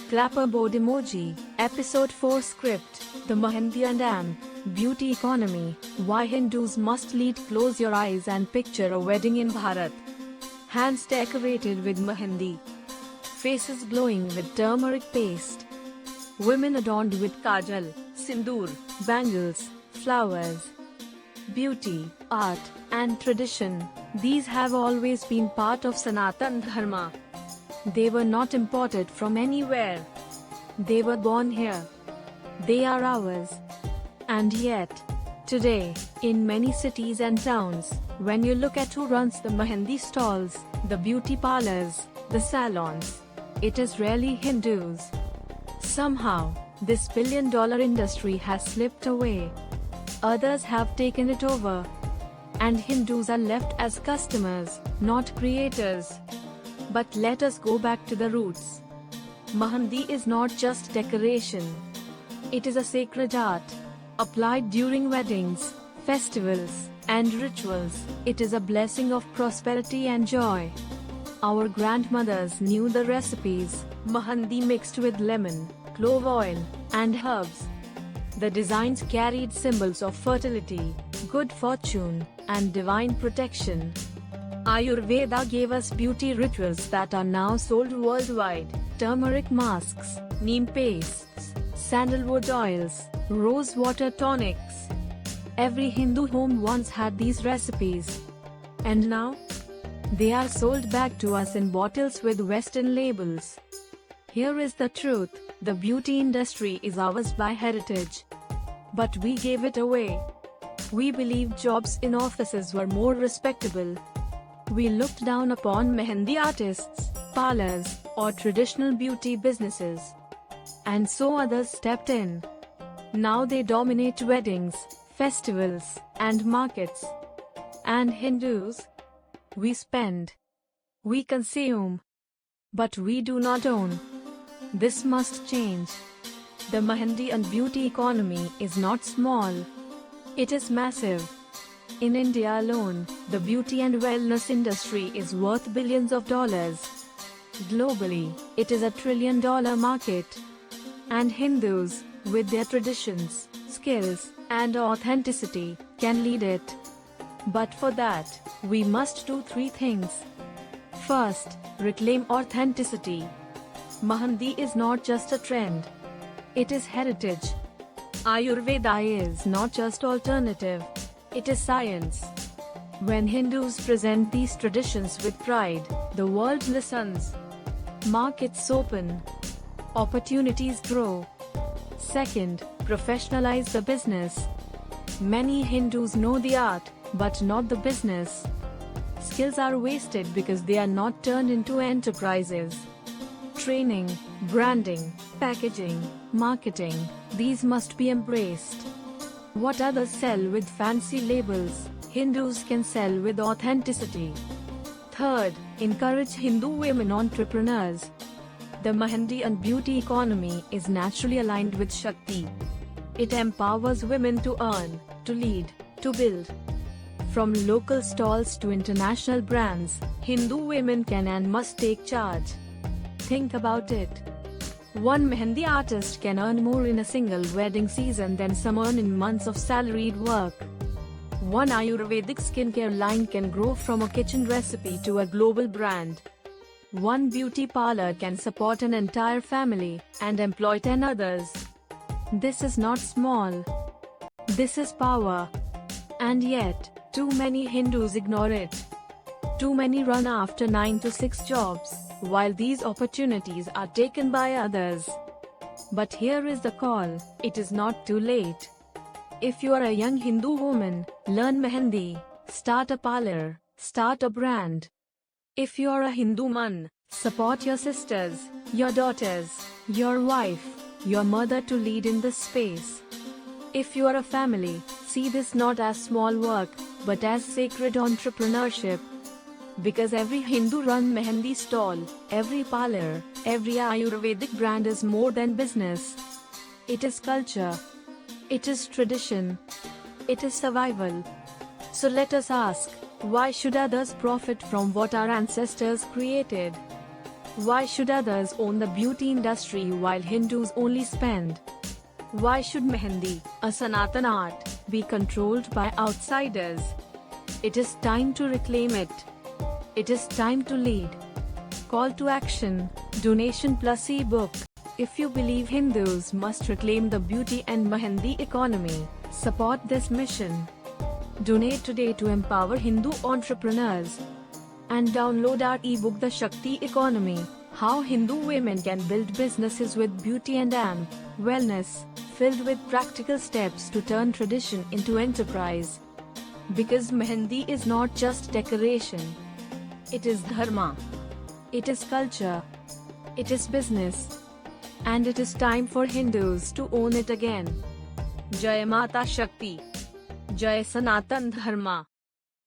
Clapperboard emoji. Episode 4 script. The Mehendi and beauty economy. Why Hindus must lead. Close your eyes and picture a wedding in Bharat. Hands decorated with mehendi. Faces glowing with turmeric paste. Women adorned with kajal, sindoor, bangles, flowers. Beauty, art, and tradition. These have always been part of Sanatan Dharma. They were not imported from anywhere. They were born here. They are ours. And yet, today, in many cities and towns, when you look at who runs the mehendi stalls, the beauty parlors, the salons, it is rarely Hindus. Somehow, this billion-dollar industry has slipped away. Others have taken it over. And Hindus are left as customers, not creators. But let us go back to the roots. Mehendi is not just decoration. It is a sacred art. Applied during weddings, festivals, and rituals, it is a blessing of prosperity and joy. Our grandmothers knew the recipes: mehendi mixed with lemon, clove oil, and herbs. The designs carried symbols of fertility, good fortune, and divine protection. Ayurveda gave us beauty rituals that are now sold worldwide: turmeric masks, neem pastes, sandalwood oils, rose water tonics. Every Hindu home once had these recipes. And now? They are sold back to us in bottles with Western labels. Here is the truth: the beauty industry is ours by heritage. But we gave it away. We believed jobs in offices were more respectable. We looked down upon mehendi artists, parlors, or traditional beauty businesses. And so others stepped in. Now they dominate weddings, festivals, and markets. And Hindus? We spend. We consume. But we do not own. This must change. The mehendi and beauty economy is not small. It is massive. In India alone, the beauty and wellness industry is worth billions of dollars. Globally, it is a trillion-dollar market. And Hindus, with their traditions, skills, and authenticity, can lead it. But for that, we must do 3 things. First, reclaim authenticity. Mehendi is not just a trend. It is heritage. Ayurveda is not just alternative. It is science. When Hindus present these traditions with pride, the world listens. Markets open. Opportunities grow. Second, professionalize the business. Many Hindus know the art, but not the business. Skills are wasted because they are not turned into enterprises. Training, branding, packaging, marketing, these must be embraced. What others sell with fancy labels, Hindus can sell with authenticity. Third, encourage Hindu women entrepreneurs. The mehendi and beauty economy is naturally aligned with Shakti. It empowers women to earn, to lead, to build. From local stalls to international brands, Hindu women can and must take charge. Think about it. One mehendi artist can earn more in a single wedding season than some earn in months of salaried work. One Ayurvedic skincare line can grow from a kitchen recipe to a global brand. One beauty parlor can support an entire family and employ 10 others. This is not small. This is power. And yet, too many Hindus ignore it. Too many run after 9 to 6 jobs, while these opportunities are taken by others. But here is the call: it is not too late. If you are a young Hindu woman, learn mehendi, start a parlor, start a brand. If you are a Hindu man, support your sisters, your daughters, your wife, your mother to lead in this space. If you are a family, see this not as small work, but as sacred entrepreneurship. Because every Hindu-run mehendi stall, every parlor, every Ayurvedic brand is more than business. It is culture. It is tradition. It is survival. So let us ask, why should others profit from what our ancestors created? Why should others own the beauty industry while Hindus only spend? Why should Mehendi, a Sanatan art, be controlled by outsiders? It is time to reclaim it. It is time to lead. Call to action, donation plus e-book. If you believe Hindus must reclaim the beauty and Mehendi economy, support this mission. Donate today to empower Hindu entrepreneurs. And download our ebook The Shakti Economy, How Hindu Women Can Build Businesses with Beauty and Wellness, filled with practical steps to turn tradition into enterprise. Because Mehendi is not just decoration. It is dharma. It is culture. It is business. And it is time for Hindus to own it again. Jai Mata Shakti. Jai Sanatan Dharma.